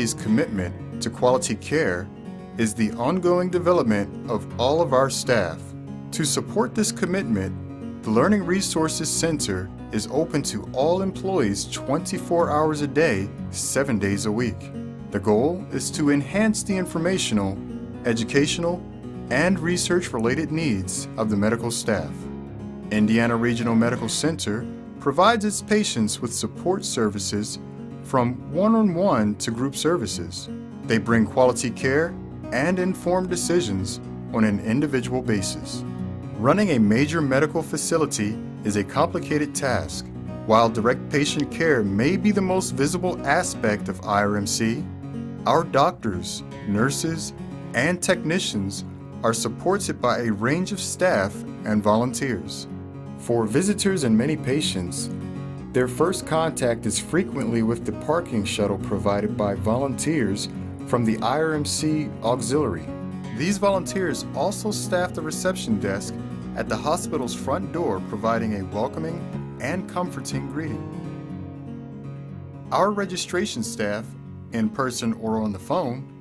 IRMC's commitment to quality care is the ongoing development of all of our staff. To support this commitment, the Learning Resources Center is open to all employees 24 hours a day, 7 days a week. The goal is to enhance the informational, educational, and research-related needs of the medical staff. Indiana Regional Medical Center provides its patients with support services from one-on-one to group services. They bring quality care and informed decisions on an individual basis. Running a major medical facility is a complicated task. While direct patient care may be the most visible aspect of IRMC, our doctors, nurses, and technicians are supported by a range of staff and volunteers. For visitors and many patients, their first contact is frequently with the parking shuttle provided by volunteers from the IRMC Auxiliary. These volunteers also staff the reception desk at the hospital's front door, providing a welcoming and comforting greeting. Our registration staff, in person or on the phone,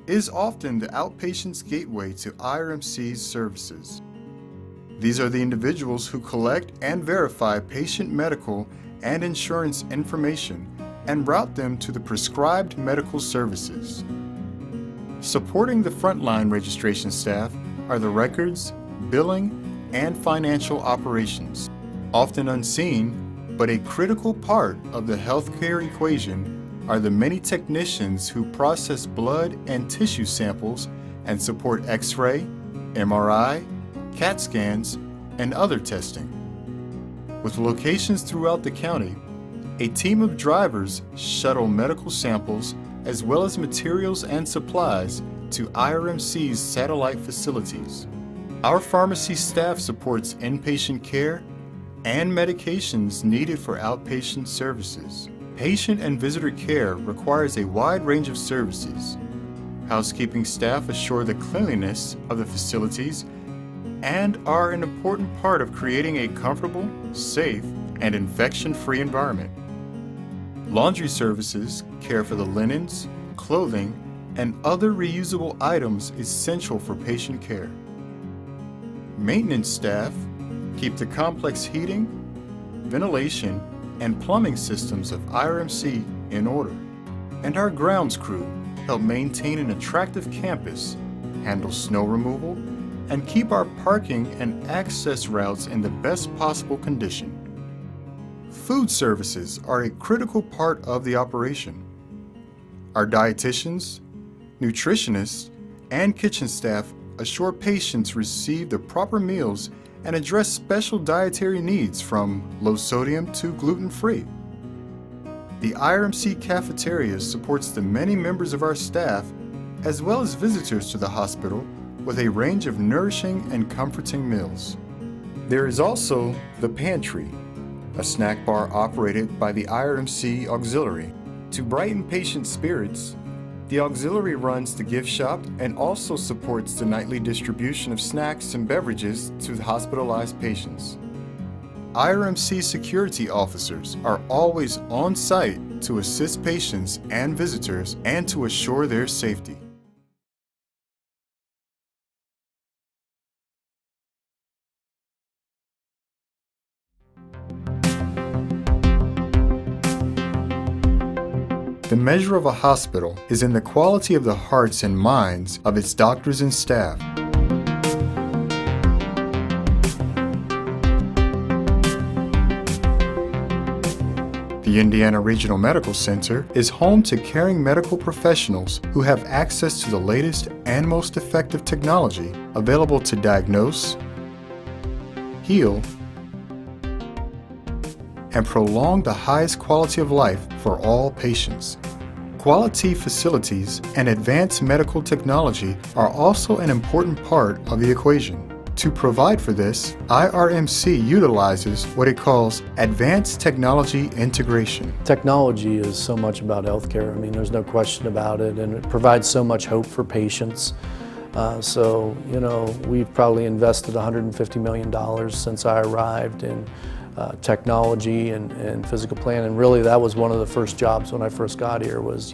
is often the outpatient's gateway to IRMC's services. These are the individuals who collect and verify patient medical and insurance information and route them to the prescribed medical services. Supporting the frontline registration staff are the records, billing, and financial operations. Often unseen, but a critical part of the healthcare equation are the many technicians who process blood and tissue samples and support X-ray, MRI, CAT scans, and other testing. With locations throughout the county, a team of drivers shuttle medical samples as well as materials and supplies to IRMC's satellite facilities. Our pharmacy staff supports inpatient care and medications needed for outpatient services. Patient and visitor care requires a wide range of services. Housekeeping staff assure the cleanliness of the facilities and are an important part of creating a comfortable, safe, and infection-free environment. Laundry services care for the linens, clothing, and other reusable items essential for patient care. Maintenance staff keep the complex heating, ventilation, and plumbing systems of IRMC in order. And our grounds crew help maintain an attractive campus, handle snow removal, and keep our parking and access routes in the best possible condition. Food services are a critical part of the operation. Our dietitians, nutritionists, and kitchen staff assure patients receive the proper meals and address special dietary needs from low sodium to gluten-free. The IRMC cafeteria supports the many members of our staff as well as visitors to the hospital with a range of nourishing and comforting meals. There is also the pantry, a snack bar operated by the IRMC Auxiliary. To brighten patient spirits, the Auxiliary runs the gift shop and also supports the nightly distribution of snacks and beverages to the hospitalized patients. IRMC security officers are always on site to assist patients and visitors and to assure their safety. The measure of a hospital is in the quality of the hearts and minds of its doctors and staff. The Indiana Regional Medical Center is home to caring medical professionals who have access to the latest and most effective technology available to diagnose, heal, and prolong the highest quality of life for all patients. Quality facilities and advanced medical technology are also an important part of the equation. To provide for this, IRMC utilizes what it calls advanced technology integration. Technology is so much about healthcare. I mean, there's no question about it, and it provides so much hope for patients. We've probably invested $150 million since I arrived in technology and physical plan. And really that was one of the first jobs when I first got here was,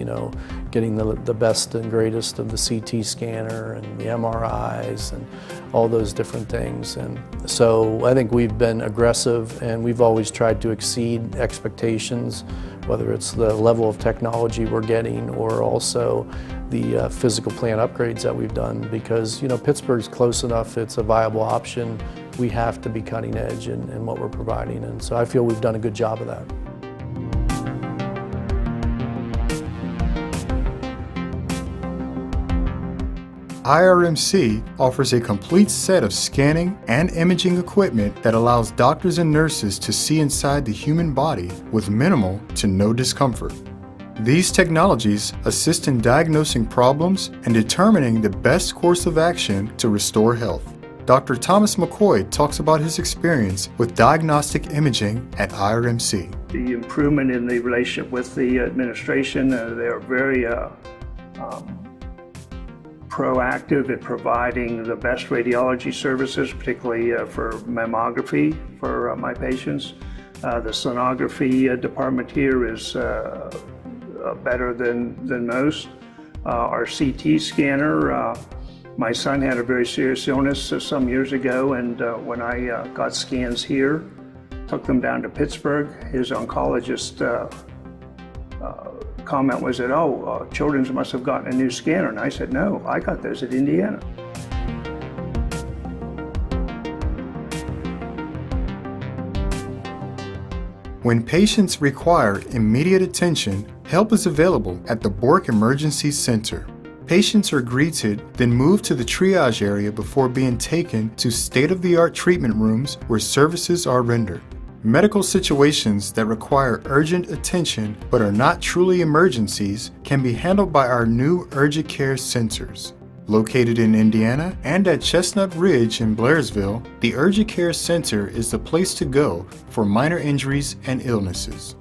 getting the best and greatest of the CT scanner and the MRIs and all those different things. And so I think we've been aggressive and we've always tried to exceed expectations, whether it's the level of technology we're getting or also the physical plant upgrades that we've done, because Pittsburgh's close enough, it's a viable option. We have to be cutting edge in what we're providing, and so I feel we've done a good job of that. IRMC offers a complete set of scanning and imaging equipment that allows doctors and nurses to see inside the human body with minimal to no discomfort. These technologies assist in diagnosing problems and determining the best course of action to restore health. Dr. Thomas McCoy talks about his experience with diagnostic imaging at IRMC. The improvement in the relationship with the administration, they're very proactive at providing the best radiology services, particularly for mammography for my patients. The sonography department here is better than most. Our CT scanner, my son had a very serious illness some years ago, and when I got scans here, took them down to Pittsburgh, his oncologist comment was that, Children's must have gotten a new scanner. And I said, no, I got those at Indiana. When patients require immediate attention, help is available at the Bork Emergency Center. Patients are greeted, then moved to the triage area before being taken to state-of-the-art treatment rooms where services are rendered. Medical situations that require urgent attention but are not truly emergencies can be handled by our new Urgent Care Centers. Located in Indiana and at Chestnut Ridge in Blairsville, the Urgent Care Center is the place to go for minor injuries and illnesses.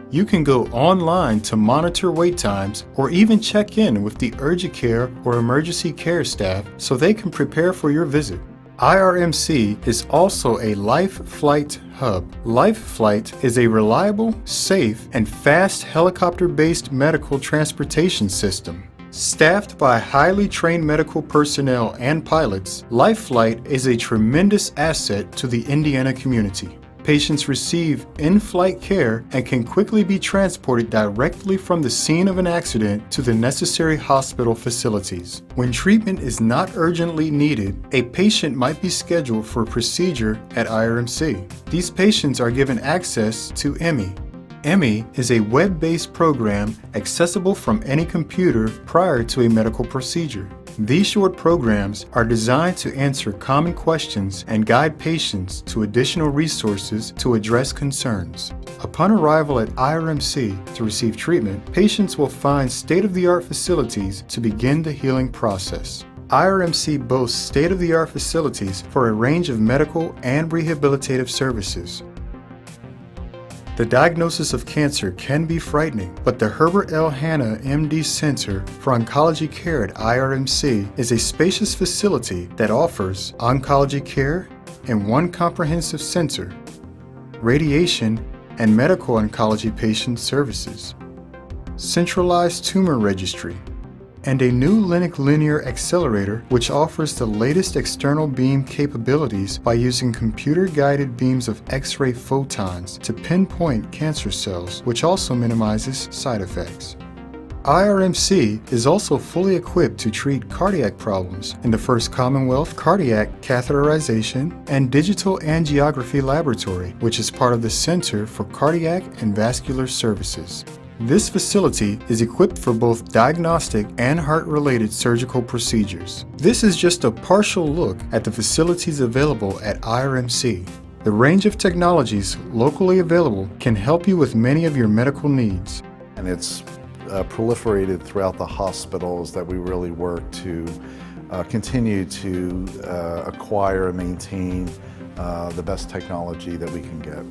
You can go online to monitor wait times or even check in with the urgent care or emergency care staff so they can prepare for your visit. IRMC is also a Life Flight hub. Life Flight is a reliable, safe, and fast helicopter-based medical transportation system. Staffed by highly trained medical personnel and pilots, Life Flight is a tremendous asset to the Indiana community. Patients receive in-flight care and can quickly be transported directly from the scene of an accident to the necessary hospital facilities. When treatment is not urgently needed, a patient might be scheduled for a procedure at IRMC. These patients are given access to Emmy. Emmy is a web-based program accessible from any computer prior to a medical procedure. These short programs are designed to answer common questions and guide patients to additional resources to address concerns. Upon arrival at IRMC to receive treatment, patients will find state-of-the-art facilities to begin the healing process. IRMC boasts state-of-the-art facilities for a range of medical and rehabilitative services. The diagnosis of cancer can be frightening, but the Herbert L. Hanna MD Center for Oncology Care at IRMC is a spacious facility that offers oncology care in one comprehensive center, radiation and medical oncology patient services, centralized tumor registry, and a new Linux Linear Accelerator which offers the latest external beam capabilities by using computer-guided beams of X-ray photons to pinpoint cancer cells, which also minimizes side effects. IRMC is also fully equipped to treat cardiac problems in the First Commonwealth Cardiac Catheterization and Digital Angiography Laboratory, which is part of the Center for Cardiac and Vascular Services. This facility is equipped for both diagnostic and heart-related surgical procedures. This is just a partial look at the facilities available at IRMC. The range of technologies locally available can help you with many of your medical needs. And it's proliferated throughout the hospitals that we really work to continue to acquire and maintain the best technology that we can get.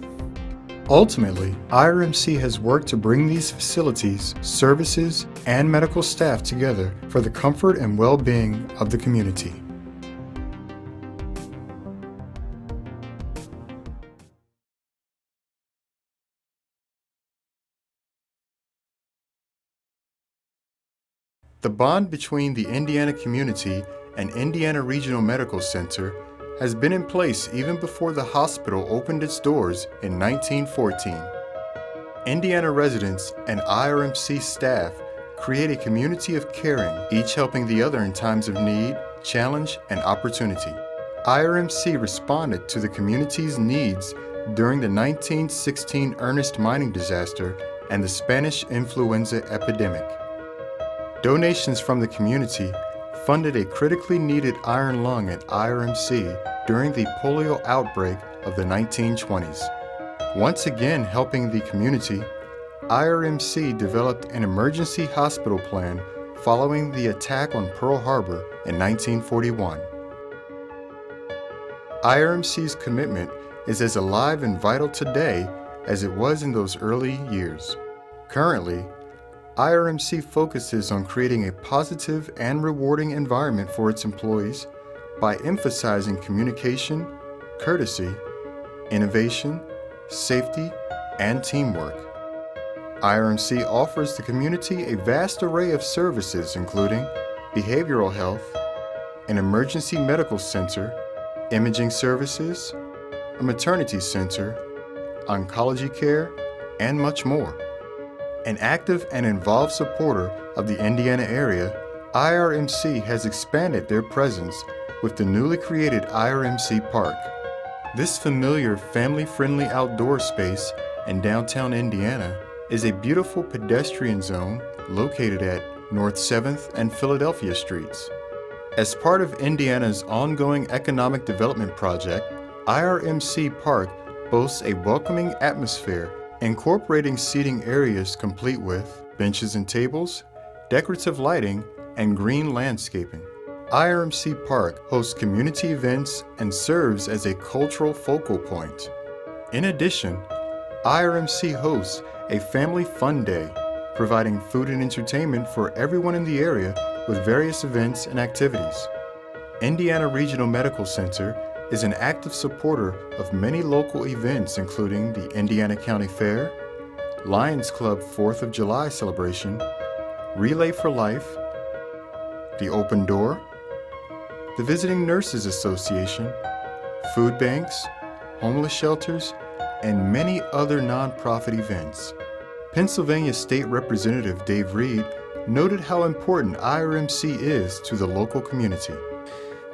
Ultimately, IRMC has worked to bring these facilities, services, and medical staff together for the comfort and well-being of the community. The bond between the Indiana community and Indiana Regional Medical Center has been in place even before the hospital opened its doors in 1914. Indiana residents and IRMC staff create a community of caring, each helping the other in times of need, challenge, and opportunity. IRMC responded to the community's needs during the 1916 Ernest mining disaster and the Spanish influenza epidemic. Donations from the community funded a critically needed iron lung at IRMC during the polio outbreak of the 1920s. Once again helping the community, IRMC developed an emergency hospital plan following the attack on Pearl Harbor in 1941. IRMC's commitment is as alive and vital today as it was in those early years. Currently, IRMC focuses on creating a positive and rewarding environment for its employees by emphasizing communication, courtesy, innovation, safety, and teamwork. IRMC offers the community a vast array of services including behavioral health, an emergency medical center, imaging services, a maternity center, oncology care, and much more. An active and involved supporter of the Indiana area, IRMC has expanded their presence with the newly created IRMC Park. This familiar family-friendly outdoor space in downtown Indiana is a beautiful pedestrian zone located at North 7th and Philadelphia Streets. As part of Indiana's ongoing economic development project, IRMC Park boasts a welcoming atmosphere, incorporating seating areas complete with benches and tables, decorative lighting, and green landscaping. IRMC Park hosts community events and serves as a cultural focal point. In addition, IRMC hosts a family fun day, providing food and entertainment for everyone in the area with various events and activities. Indiana Regional Medical Center is an active supporter of many local events including the Indiana County Fair, Lions Club 4th of July celebration, Relay for Life, the Open Door, the Visiting Nurses Association, food banks, homeless shelters, and many other nonprofit events. Pennsylvania State Representative Dave Reed noted how important IRMC is to the local community.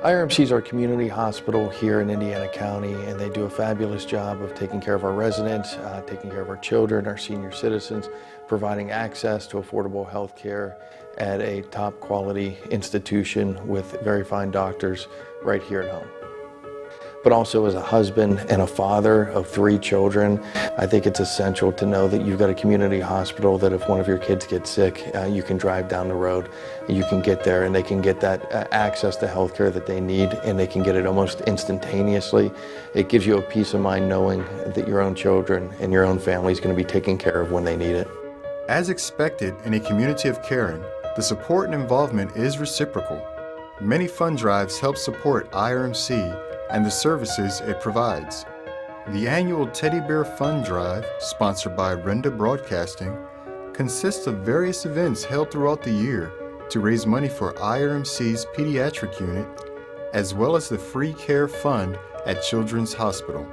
IRMC is our community hospital here in Indiana County, and they do a fabulous job of taking care of our residents, taking care of our children, our senior citizens, providing access to affordable health care at a top quality institution with very fine doctors right here at home. But also as a husband and a father of 3 children, I think it's essential to know that you've got a community hospital that if one of your kids gets sick, you can drive down the road, you can get there, and they can get that access to health care that they need, and they can get it almost instantaneously. It gives you a peace of mind knowing that your own children and your own family is going to be taken care of when they need it. As expected in a community of caring, the support and involvement is reciprocal. Many fund drives help support IRMC and the services it provides. The annual Teddy Bear Fund Drive, sponsored by Renda Broadcasting, consists of various events held throughout the year to raise money for IRMC's pediatric unit, as well as the Free Care Fund at Children's Hospital.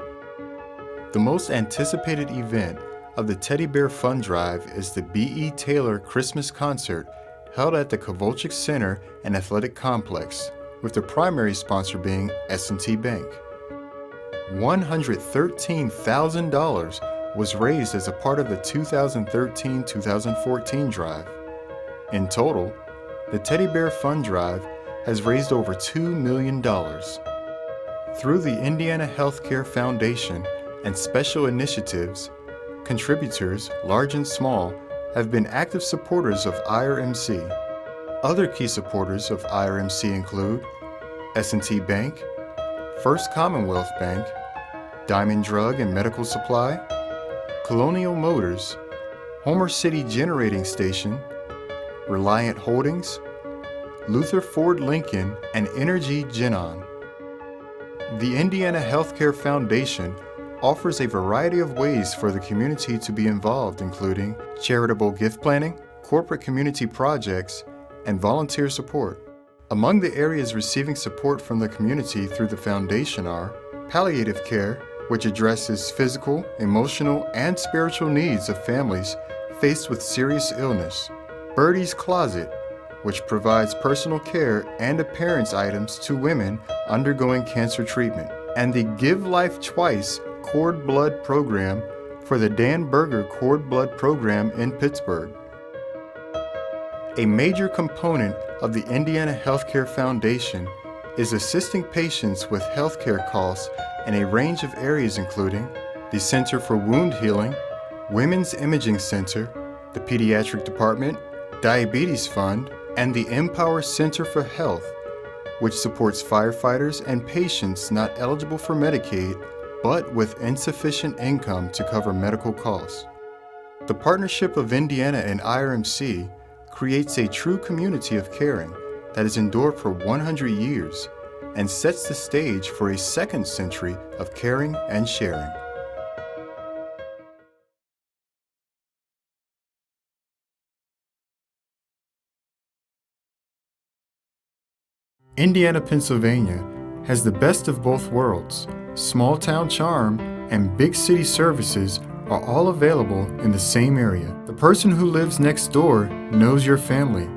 The most anticipated event of the Teddy Bear Fund Drive is the B.E. Taylor Christmas Concert held at the Kovalchik Center and Athletic Complex, with the primary sponsor being S&T Bank. $113,000 was raised as a part of the 2013-2014 drive. In total, the Teddy Bear Fund Drive has raised over $2 million. Through the Indiana Healthcare Foundation and special initiatives, contributors, large and small, have been active supporters of IRMC. Other key supporters of IRMC include S&T Bank, First Commonwealth Bank, Diamond Drug and Medical Supply, Colonial Motors, Homer City Generating Station, Reliant Holdings, Luther Ford Lincoln, and Energy Genon. The Indiana Healthcare Foundation offers a variety of ways for the community to be involved, including charitable gift planning, corporate community projects, and volunteer support. Among the areas receiving support from the community through the foundation are palliative care, which addresses physical, emotional, and spiritual needs of families faced with serious illness; Birdie's Closet, which provides personal care and appearance items to women undergoing cancer treatment; and the Give Life Twice cord blood program for the Dan Berger cord blood program in Pittsburgh. A major component of the Indiana Healthcare Foundation is assisting patients with healthcare costs in a range of areas including the Center for Wound Healing, Women's Imaging Center, the Pediatric Department, Diabetes Fund, and the Empower Center for Health, which supports firefighters and patients not eligible for Medicaid but with insufficient income to cover medical costs. The partnership of Indiana and IRMC creates a true community of caring that has endured for 100 years and sets the stage for a second century of caring and sharing. Indiana, Pennsylvania has the best of both worlds. Small town charm and big city services are all available in the same area. The person who lives next door knows your family,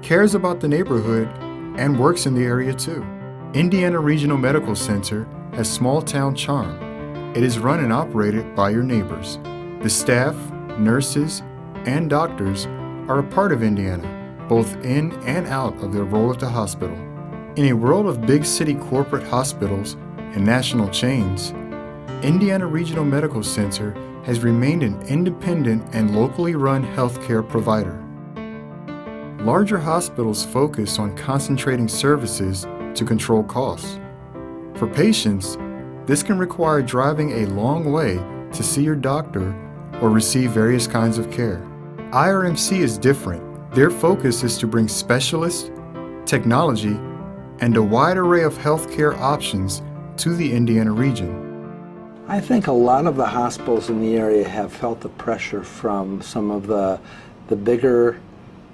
cares about the neighborhood, and works in the area too. Indiana Regional Medical Center has small town charm. It is run and operated by your neighbors. The staff, nurses, and doctors are a part of Indiana, both in and out of their role at the hospital. In a world of big city corporate hospitals and national chains, Indiana Regional Medical Center has remained an independent and locally run healthcare provider. Larger hospitals focus on concentrating services to control costs. For patients, this can require driving a long way to see your doctor or receive various kinds of care. IRMC is different. Their focus is to bring specialists, technology, and a wide array of healthcare options to the Indiana region. I think a lot of the hospitals in the area have felt the pressure from some of the bigger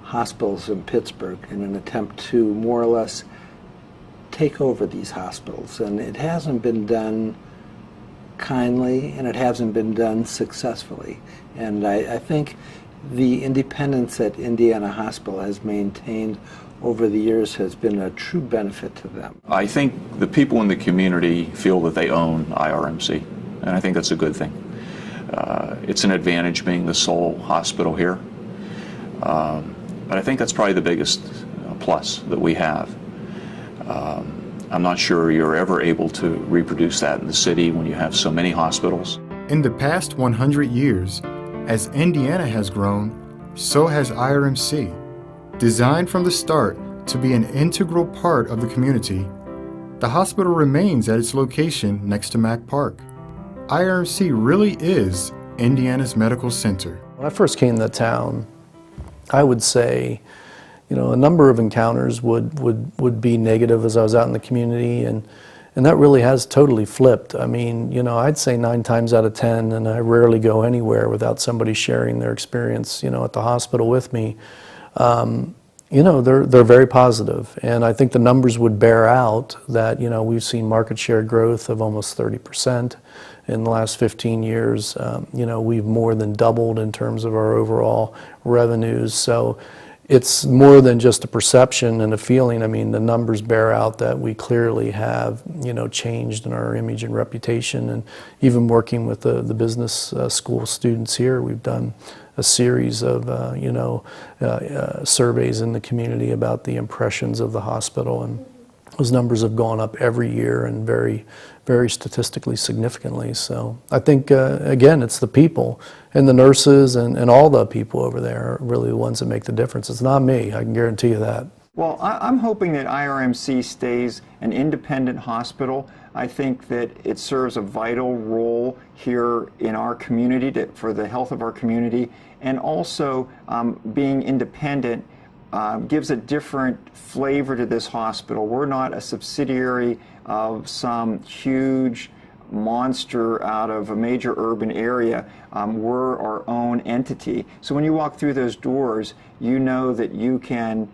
hospitals in Pittsburgh in an attempt to more or less take over these hospitals. And it hasn't been done kindly, and it hasn't been done successfully. And I think the independence that Indiana Hospital has maintained over the years has been a true benefit to them. I think the people in the community feel that they own IRMC, and I think that's a good thing. It's an advantage being the sole hospital here, but I think that's probably the biggest plus that we have. I'm not sure you're ever able to reproduce that in the city when you have so many hospitals. In the past 100 years, as Indiana has grown, so has IRMC. Designed from the start to be an integral part of the community, the hospital remains at its location next to Mack Park. IRMC really is Indiana's medical center. When I first came to town, I would say, a number of encounters would be negative as I was out in the community, and that really has totally flipped. I mean, I'd say 9 times out of 10, and I rarely go anywhere without somebody sharing their experience, at the hospital with me. They're very positive, and I think the numbers would bear out that, we've seen market share growth of almost 30% in the last 15 years. We've more than doubled in terms of our overall revenues. So it's more than just a perception and a feeling. I mean, the numbers bear out that we clearly have, changed in our image and reputation. And even working with the business school students here, we've done a series of, surveys in the community about the impressions of the hospital. And those numbers have gone up every year and very, very statistically significantly. So I think, again, it's the people and the nurses and all the people over there are really the ones that make the difference. It's not me, I can guarantee you that. Well, I'm hoping that IRMC stays an independent hospital. I think that it serves a vital role here in our community for the health of our community, and also being independent gives a different flavor to this hospital. We're not a subsidiary of some huge monster out of a major urban area. We're our own entity. So when you walk through those doors, you know that you can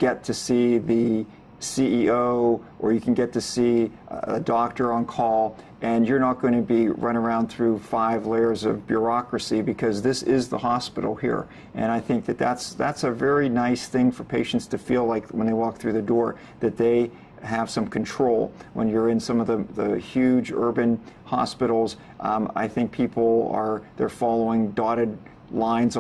get to see the CEO, or you can get to see a doctor on call, and you're not going to be run around through 5 layers of bureaucracy, because this is the hospital here. And I think that that's a very nice thing for patients to feel like when they walk through the door, that they have some control. When you're in some of the huge urban hospitals, I think they're following dotted lines